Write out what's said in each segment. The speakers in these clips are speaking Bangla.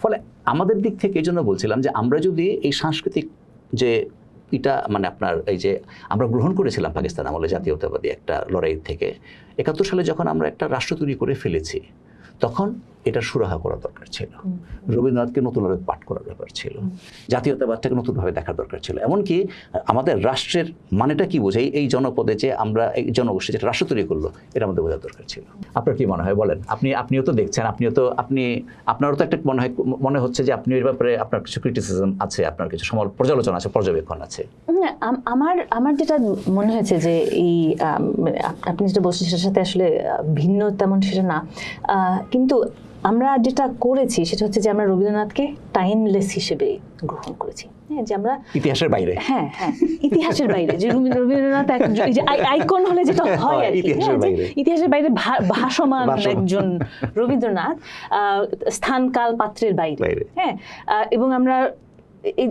ফলে আমাদের দিক থেকে এই জন্য বলছিলাম যে আমরা যদি এই সাংস্কৃতিক যে এটা মানে আপনার এই যে আমরা গ্রহণ করেছিলাম পাকিস্তান আমলে জাতীয়তাবাদী একটা লড়াই থেকে 71 সালে যখন আমরা একটা রাষ্ট্র তৈরি করে ফেলেছি তখন এটা সুরাহা করা দরকার ছিল, রবীন্দ্রনাথকে নতুনভাবে পাঠ করার ব্যাপার ছিল, জাতীয়তাবাদটাকে নতুনভাবে দেখার দরকার ছিল। এমনকি আমাদের রাষ্ট্রের মানেটা কি বোঝাই এই জনপদে যে আমরা এই জনগোষ্ঠী যেটা রাষ্ট্র তৈরি করলো এটা আমাদের বোঝার দরকার ছিল। আপনার কি মনে হয় বলেন? আপনিও তো দেখছেন, আপনারও তো একটা মনে হচ্ছে যে আপনি এর ব্যাপারে আপনার কিছু ক্রিটিসিজম আছে, আপনার কিছু পর্যালোচনা আছে, পর্যবেক্ষণ আছে। আমার যেটা মনে হয়েছে যে এই আপনি যেটা বলছেন সেটার সাথে আসলে ভিন্ন তেমন সেটা না, কিন্তু আমরা যেটা করেছি সেটা হচ্ছে যে আমরা রবীন্দ্রনাথকে টাইমলেস হিসেবে গ্রহণ করেছি, যে আমরা ইতিহাসের বাইরে, হ্যাঁ ইতিহাসের বাইরে যে রবীন্দ্রনাথ আইকন হলে যেটা হয় আর কি, ইতিহাসের বাইরে ভাসমান একজন রবীন্দ্রনাথ, স্থান কাল পাত্রের বাইরে। হ্যাঁ, এবং আমরা এই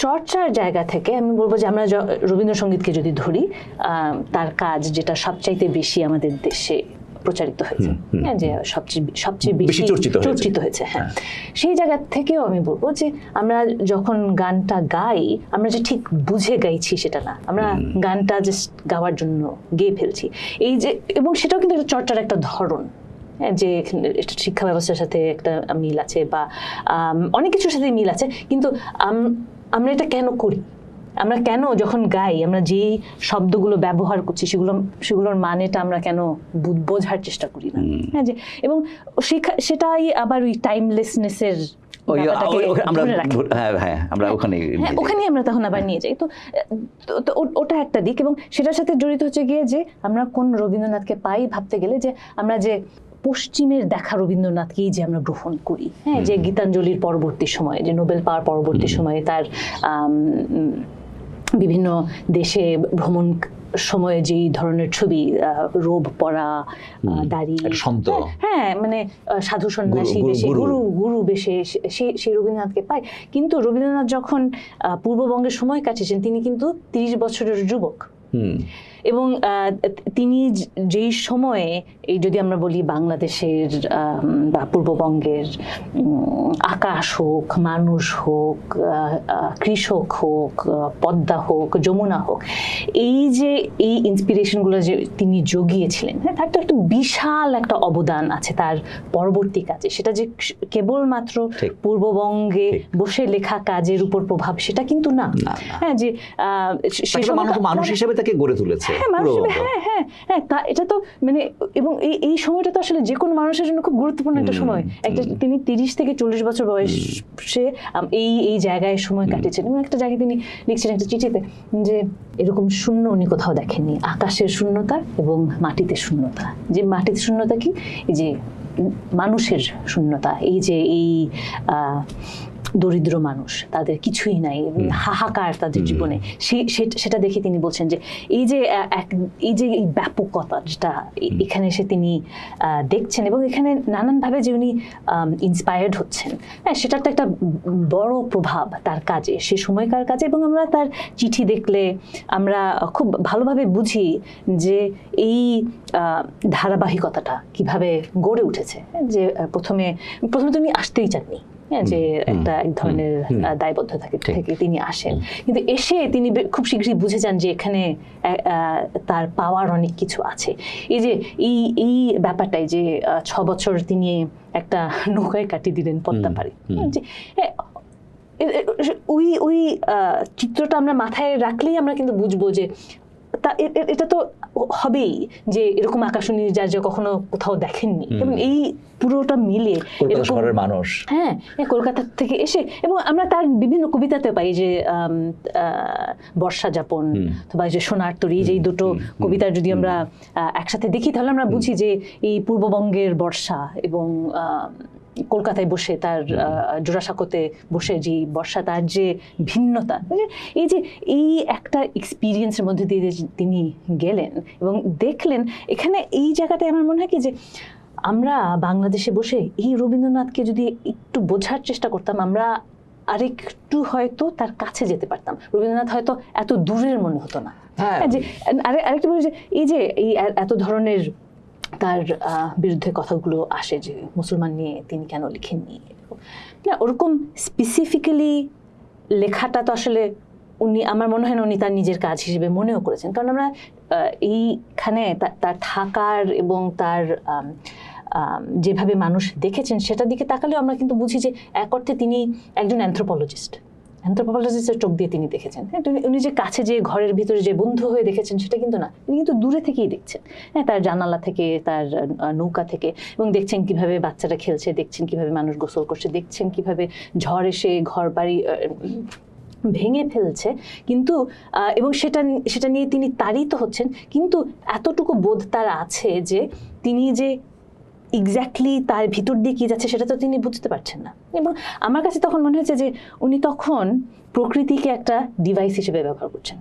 চর্চার জায়গা থেকে আমি বলবো যে আমরা রবীন্দ্রসঙ্গীতকে যদি ধরি, তার কাজ যেটা সবচাইতে বেশি আমাদের দেশে প্রচারিত হয়েছে, যে সবচেয়ে বেশি চর্চিত হয়েছে, হ্যাঁ, সেই জায়গা থেকেও আমি বলবো যে আমরা যখন গানটা গাই আমরা যে ঠিক বুঝে গাইছি সেটা না, আমরা গানটা জাস্ট গাওয়ার জন্য গেয়ে ফেলছি, এই যে, এবং সেটাও কিন্তু চর্চার একটা ধরন, যে শিক্ষা ব্যবস্থার সাথে একটা মিল আছে বা অনেক কিছুর সাথে মিল আছে, কিন্তু আমরা এটা কেন করি, আমরা কেন যখন গাই আমরা যেই শব্দগুলো ব্যবহার করছি সেগুলোর মানেটা আমরা কেন বোঝার চেষ্টা করি না, হ্যাঁ, যে এবং সেটাই আবার ওই টাইমলেসনেসের ওখানেই আমরা তখন আবার নিয়ে যাই। তো ওটা একটা দিক, এবং সেটার সাথে জড়িত হচ্ছে গিয়ে যে আমরা কোন রবীন্দ্রনাথকে পাই ভাবতে গেলে যে আমরা যে পশ্চিমের দেখা রবীন্দ্রনাথকেই যে আমরা গ্রহণ করি, হ্যাঁ, যে গীতাঞ্জলির পরবর্তী সময়ে, যে নোবেল পাওয়ার পরবর্তী সময়ে তার বিভিন্ন দেশে ভ্রমণ সময়ে যেই ধরনের ছবি, রোব পরা, দাড়ি, হ্যাঁ, মানে সাধু সন্ন্যাসী বেশে, গুরু বেশে, সেই রবীন্দ্রনাথকে পাই। কিন্তু রবীন্দ্রনাথ যখন পূর্ববঙ্গে সময় কাটিয়েছেন তিনি কিন্তু 30 বছরের যুবক, এবং তিনি যেই সময়ে, এই যদি আমরা বলি বাংলাদেশের বা পূর্ববঙ্গের আকাশ হোক, মানুষ হোক, কৃষক হোক, পদ্মা হোক, যমুনা হোক, এই যে এই ইন্সপিরেশনগুলো যে তিনি জগিয়েছিলেন, হ্যাঁ, তার তো একটা বিশাল একটা অবদান আছে তার পরবর্তী কাজে। সেটা যে কেবলমাত্র পূর্ববঙ্গে বসে লেখা কাজের উপর প্রভাব সেটা কিন্তু না, হ্যাঁ, যে মানুষ হিসেবে তাকে গড়ে তুলেছে, হ্যাঁ, এটা তো মানে, এবং এই সময়টা তো আসলে যে কোনো মানুষের জন্য খুব গুরুত্বপূর্ণ একটা সময়। তিনি 30 থেকে 40 বছর বয়সে এই জায়গায় সময় কাটিয়েছেন, এবং একটা জায়গায় তিনি লিখছেন একটা চিঠিতে যে এরকম শূন্য উনি কোথাও দেখেননি, আকাশের শূন্যতা এবং মাটিতে শূন্যতা। যে মাটিতে শূন্যতা কি, এই যে মানুষের শূন্যতা, এই যে এই দরিদ্র মানুষ, তাদের কিছুই নাই, হাহাকার তাদের জীবনে, সেটা দেখে তিনি বলছেন যে এই যে এই ব্যাপকতা যেটা এখানে এসে তিনি দেখছেন, এবং এখানে নানানভাবে যে উনি ইন্সপায়ার্ড হচ্ছেন, হ্যাঁ, সেটার তো একটা বড় প্রভাব তার কাজে, সে সময়কার কাজে। এবং আমরা তার চিঠি দেখলে আমরা খুব ভালোভাবে বুঝি যে এই ধারাবাহিকতাটা কিভাবে গড়ে উঠেছে, যে প্রথমে তিনি আসতেই চাননি, যে এক ধরনের দায়বদ্ধতা থেকে তিনি আসেন, কিন্তু এসে তিনি খুব শীঘ্রই বুঝে যান যে এখানে তার পাওয়ার অনেক কিছু আছে। এই যে এই ব্যাপারটাই যে 6 বছর তিনি একটা নৌকায় কাটিয়ে দিলেন পদ্মা পাড়ে, যে ওই চিত্রটা আমরা মাথায় রাখলেই আমরা কিন্তু বুঝবো যে এটা তো হবেই, যে এরকম আকাশনী যা কখনো কোথাও দেখেননি, এবং এই পুরোটা মিলে শহরের মানুষ, হ্যাঁ, কলকাতা থেকে এসে, এবং আমরা তার বিভিন্ন কবিতাতে পাই যে বর্ষা যাপন অথবা যে সোনার তরী, যে দুটো কবিতার যদি আমরা একসাথে দেখি তাহলে আমরা বুঝি যে এই পূর্ববঙ্গের বর্ষা এবং কলকাতায় বসে তার জোড়াসাঁকোতে বসে যে বর্ষা, তার যে ভিন্নতা, এই একটা এক্সপিরিয়েন্সের মধ্যে দিয়ে তিনি গেলেন এবং দেখলেন। এখানে এই জায়গাটায় আমার মনে হয় কি যে আমরা বাংলাদেশে বসে এই রবীন্দ্রনাথকে যদি একটু বোঝার চেষ্টা করতাম, আমরা আরেকটু হয়তো তার কাছে যেতে পারতাম, রবীন্দ্রনাথ হয়তো এত দূরের মনে হতো না। যে আরেকটা বলি যে এই যে এই এত ধরনের তার বিরুদ্ধে কথাগুলো আসে যে মুসলমান নিয়ে তিনি কেন লিখেননি, না ওরকম স্পেসিফিক্যালি লেখাটা তো আসলে উনি, আমার মনে হয় না উনি তার নিজের কাজ হিসেবে মনেও করেছেন, কারণ আমরা এইখানে তার থাকার এবং তার যেভাবে মানুষ দেখেছেন সেটার দিকে তাকালেও আমরা কিন্তু বুঝি যে এক অর্থে তিনি একজন অ্যানথ্রোপোলজিস্টের চোখ দিয়ে তিনি দেখেছেন। হ্যাঁ, উনি যে কাছে যে ঘরের ভিতরে যে বন্ধু হয়ে দেখেছেন সেটা কিন্তু না, তিনি কিন্তু দূরে থেকেই দেখছেন। হ্যাঁ, তার জানালা থেকে, তার নৌকা থেকে, এবং দেখছেন কিভাবে বাচ্চারা খেলছে, দেখছেন কিভাবে মানুষ গোসল করছে, দেখছেন কিভাবে ঝড় এসে ঘর বাড়ি ভেঙে ফেলছে, কিন্তু এবং সেটা নিয়ে তিনি তাড়িত হচ্ছেন, কিন্তু এতটুকু বোধ তার আছে যে তিনি যে এক্স্যাক্টলি তার ভিতর দিয়ে কি যাচ্ছে সেটা তো তিনি বুঝতে পারছেন না। এবং আমার কাছে তখন মনে হয়েছে যে উনি তখন প্রকৃতিকে একটা ডিভাইস হিসেবে ব্যবহার করছেন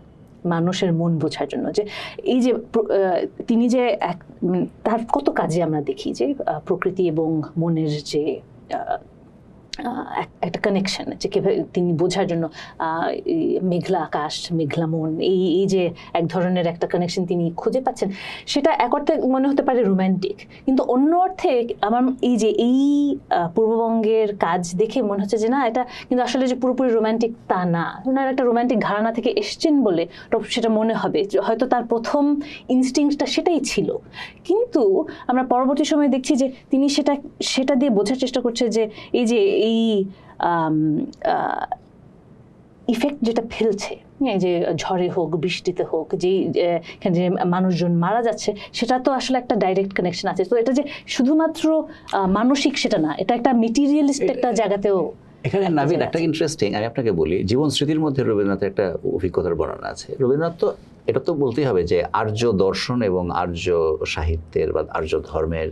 মানুষের মন বোঝার জন্য। যে এই যে তিনি যে তার কত কাজে আমরা দেখি যে প্রকৃতি এবং মনের যে একটা কানেকশন, যে কীভাবে তিনি বোঝার জন্য মেঘলা আকাশ, মেঘলা মন, এই যে এক ধরনের একটা কানেকশন তিনি খুঁজে পাচ্ছেন, সেটা এক অর্থে মনে হতে পারে রোম্যান্টিক, কিন্তু অন্য অর্থে আমার এই পূর্ববঙ্গের কাজ দেখে মনে হচ্ছে যে না, এটা কিন্তু আসলে যে পুরোপুরি রোম্যান্টিক তা না, ওনার একটা রোম্যান্টিক ঘরানা থেকে এসছেন বলে সেটা মনে হবে, হয়তো তার প্রথম ইনস্টিংক্টটা সেটাই ছিল। কিন্তু আমরা পরবর্তী সময়ে দেখছি যে তিনি সেটা দিয়ে বোঝার চেষ্টা করছে যে এই যে এই ইফেক্ট যেটা ফেলছে, এই যে ঝড়ে হোক, বৃষ্টিতে হোক, যে মানুষজন মারা যাচ্ছে, সেটা তো আসলে একটা ডাইরেক্ট কানেকশন আছে। তো এটা যে শুধুমাত্র মানসিক সেটা না, এটা একটা মেটেরিয়ালিস্ট একটা জায়গাতেও। এখানে নাবিদ একটা ইন্টারেস্টিং, আমি আপনাকে বলি, জীবন স্মৃতির মধ্যে রবীন্দ্রনাথের একটা অভিজ্ঞতার বর্ণনা আছে। রবীন্দ্রনাথ তো এটা তো বলতেই হবে যে আর্য দর্শন এবং আর্য সাহিত্যের বা আর্য ধর্মের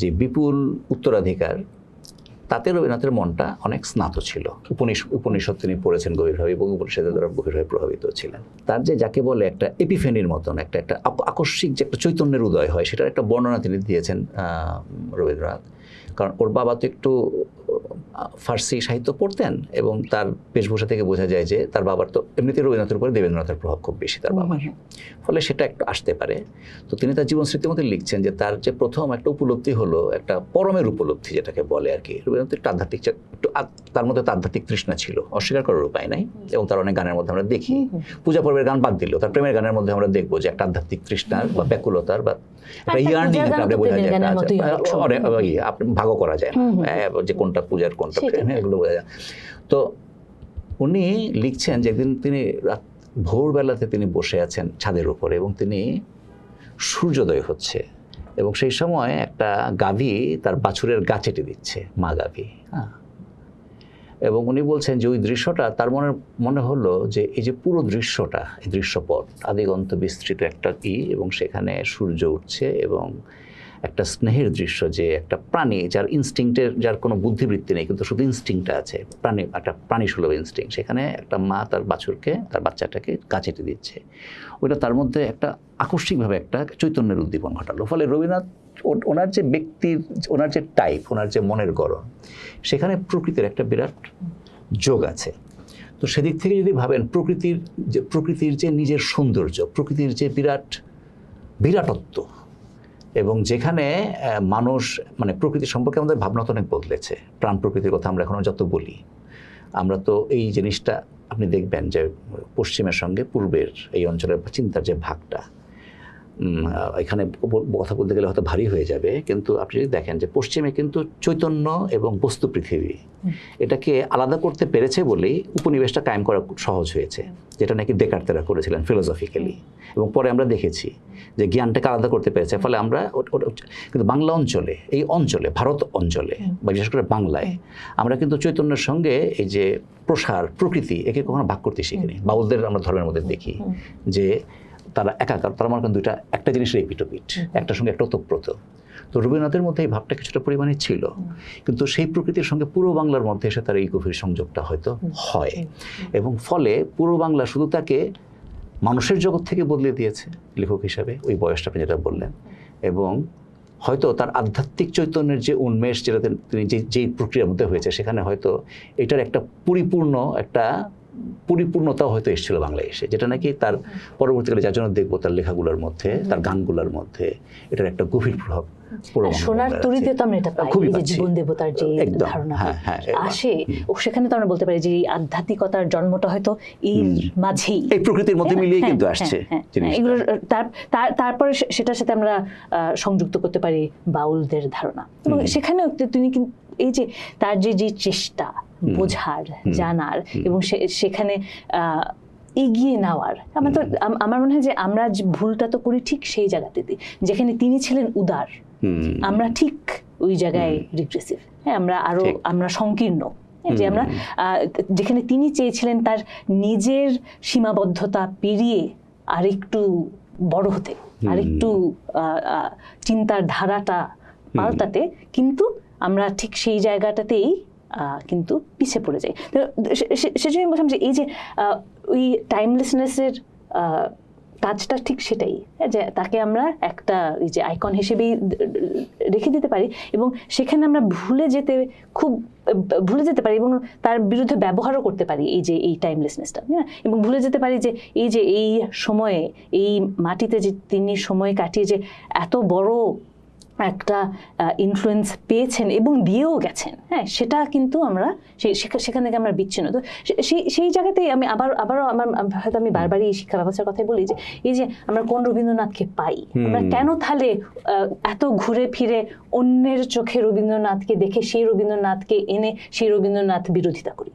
যে বিপুল উত্তরাধিকার, তাতে রবীন্দ্রনাথের মনটা অনেক স্নাত ছিল। উপনিষদ তিনি পড়েছেন গভীরভাবে এবং উপনিষদের দ্বারা গভীরভাবে প্রভাবিত ছিলেন। তার যে যাকে বলে একটা এপিফেনির মতন একটা আকস্মিক যে একটা চৈতন্যের উদয় হয়, সেটার একটা বর্ণনা তিনি দিয়েছেন রবীন্দ্রনাথ। কারণ ওর বাবা তো একটু ফার্সি সাহিত্য পড়তেন এবং তার বেশভূষা থেকে বোঝা যায় যে তার বাবার তো এমনিতে রবীন্দ্রনাথের উপরে দেবেন্দ্রনাথের প্রভাব খুব বেশি তার বাবার, ফলে সেটা একটু আসতে পারে। তো তিনি তার জীবন স্মৃতির মধ্যে লিখছেন যে তার যে প্রথম একটা উপলব্ধি হলো একটা পরমের উপলব্ধি, যেটাকে বলে আর কি। রবীন্দ্রনাথ একটু আধ্যাত্মিক, তার মধ্যে তো আধ্যাত্মিক তৃষ্ণা ছিল, অস্বীকার করার উপায় নাই। এবং তার অনেক গানের মধ্যে আমরা দেখি, পূজা পর্বের গান বাদ দিলেও তার প্রেমের গানের মধ্যে আমরা দেখবো যে একটা আধ্যাত্মিক তৃষ্ণার বা ব্যাকুলতার বা একটা ইয়ার্নিং একটা বোঝা যায়, ভাগও করা যায় না যে কোনটা পূজার কোনটা প্রেম, এগুলো বোঝা যায়। তো উনি লিখছেন যে একদিন তিনি ভোরবেলাতে তিনি বসে আছেন ছাদের উপরে এবং তিনি সূর্যোদয় হচ্ছে এবং সেই সময় একটা গাভী তার বাছুরের গা চেটে দিচ্ছে, মা গাভী। হ্যাঁ, এবং উনি বলছেন যে ওই দৃশ্যটা তার মনে হলো যে এই যে পুরো দৃশ্যটা, এই দৃশ্যপট আদিগন্ত বিস্তৃত একটা এবং সেখানে সূর্য উঠছে এবং একটা স্নেহের দৃশ্য, যে একটা প্রাণী যার ইনস্টিংক্টের, যার কোনো বুদ্ধিবৃত্তি নেই কিন্তু শুধু ইনস্টিংক্টটা আছে, একটা প্রাণীসুলভ ইনস্টিংক্ট, সেখানে একটা মা তার বাছুরকে, তার বাচ্চাটাকে গা চেটে দিচ্ছে। ওইটা তার মধ্যে একটা আকস্মিকভাবে একটা চৈতন্যের উদ্দীপন ঘটালো। ফলে রবীন্দ্রনাথ ওনার যে ব্যক্তির, ওনার যে টাইপ, ওনার যে মনের গড়ন, সেখানে প্রকৃতির একটা বিরাট যোগ আছে। তো সেদিক থেকে যদি ভাবেন প্রকৃতির যে নিজের সৌন্দর্য, প্রকৃতির যে বিরাটত্ব, এবং যেখানে মানুষ মানে প্রকৃতি সম্পর্কে আমাদের ভাবনা তো অনেক বদলেছে। প্রাণ প্রকৃতির কথা আমরা এখনও যত বলি, আমরা তো এই জিনিসটা আপনি দেখবেন যে পশ্চিমের সঙ্গে পূর্বের এই অঞ্চলের চিন্তার যে ভাগটা, এখানে কথা বলতে গেলে হয়তো ভারী হয়ে যাবে, কিন্তু আপনি যদি দেখেন যে পশ্চিমে কিন্তু চৈতন্য এবং বস্তু পৃথিবী এটাকে আলাদা করতে পেরেছে বলেই উপনিবেশটা কায়েম করা সহজ হয়েছে, যেটা নাকি ডেকার্তেরা করেছিলেন ফিলোসফিক্যালি। এবং পরে আমরা দেখেছি যে জ্ঞানটাকে আলাদা করতে পেরেছে, ফলে আমরা কিন্তু বাংলা অঞ্চলে, এই অঞ্চলে, ভারত অঞ্চলে বা বিশেষ করে বাংলায় আমরা কিন্তু চৈতন্যের সঙ্গে এই যে প্রসার, প্রকৃতি, একে কখনো ভাগ করতে শিখিনি। বাউলদের আমরা ধর্মের মধ্যে দেখি যে তারা একাকার, তারা মনে করেন দুইটা, একটা জিনিসের এপিটোপিট, একটার সঙ্গে একটা ওতপ্রোত। তো রবীন্দ্রনাথের মধ্যে এই ভাবটা কিছুটা পরিমাণে ছিল, কিন্তু সেই প্রকৃতির সঙ্গে পূর্ব বাংলার মধ্যে এসে তার এই গভীর সংযোগটা হয়তো হয়, এবং ফলে পূর্ব বাংলা শুধু তাকে মানুষের জগৎ থেকে বদলে দিয়েছে লেখক হিসাবে, ওই বয়সটা আপনি যেটা বললেন, এবং হয়তো তার আধ্যাত্মিক চৈতন্যের যে উন্মেষ, যেটাতে তিনি যেই প্রক্রিয়ার মধ্যে হয়েছে, সেখানে হয়তো এটার একটা পরিপূর্ণতাও হয়তো এসেছিল বাংলায় এসে, যেটা নাকি তার পরবর্তীকালে, যার জন্য দেখবো তার লেখাগুলোর মধ্যে, তার গানগুলোর মধ্যে এটার একটা গভীর প্রভাব সোনার তরীতে তো আমরা এটা পাই, খুবই এই যে পাচ্ছি। জীবন দেবতার যে একদম, ধারণা হ্যাঁ, আসে, ও সেখানে তো আমরা বলতে পারি যে এই আধ্যাত্মিকতার জন্মটা হয়তো এই মাঝেই, এই প্রকৃতির মধ্যে মিলিয়ে কিন্তু হ্যাঁ, আসছে হ্যাঁ, জিনিসটা। এগুলো তারপরে সেটার সাথে আমরা সংযুক্ত করতে পারি বাউলদের ধারণা, এবং সেখানেও তিনি কিন্তু এই যে তার যে চেষ্টা বোঝার, জানার এবং সেখানে এগিয়ে নেওয়ার, আমার মনে হয় যে আমরা যে ভুলটা তো করি ঠিক সেই জায়গাতে, যেখানে তিনি ছিলেন উদার, আমরা ঠিক ওই জায়গায় রিগ্রেসিভ, হ্যাঁ, আমরা সংকীর্ণ, যে আমরা যেখানে তিনি চেয়েছিলেন তার নিজের সীমাবদ্ধতা পেরিয়ে আরেকটু বড় হতে, আরেকটু চিন্তার ধারাটা পাল্টাতে, কিন্তু আমরা ঠিক সেই জায়গাটাতেই কিন্তু পিছিয়ে পড়ে যাই। সেজন্য আমি বলছিলাম যে এই যে ওই টাইমলেসনেসের কাজটা ঠিক সেটাই, যে তাকে আমরা একটা এই যে আইকন হিসেবেই রেখে দিতে পারি, এবং সেখানে আমরা ভুলে যেতে পারি এবং তার বিরুদ্ধে ব্যবহারও করতে পারি এই যে এই টাইমলেসনেসটা, হ্যাঁ, এবং ভুলে যেতে পারি যে এই সময়ে এই মাটিতে যে তিনি সময় কাটিয়ে যে এত বড় একটা ইনফ্লুয়েন্স পেয়েছেন এবং দিয়েও গেছেন, হ্যাঁ, সেটা কিন্তু আমরা সেখান থেকে আমরা বিচ্ছিন্ন। তো সেই জায়গাতেই আমি আবারও হয়তো আমি বারবারই এই শিক্ষা ব্যবস্থার কথাই বলি যে এই যে আমরা কোন রবীন্দ্রনাথকে পাই, আমরা কেন তাহলে এত ঘুরে ফিরে অন্যের চোখে রবীন্দ্রনাথকে দেখে সেই রবীন্দ্রনাথকে এনে সেই রবীন্দ্রনাথ বিরোধিতা করি।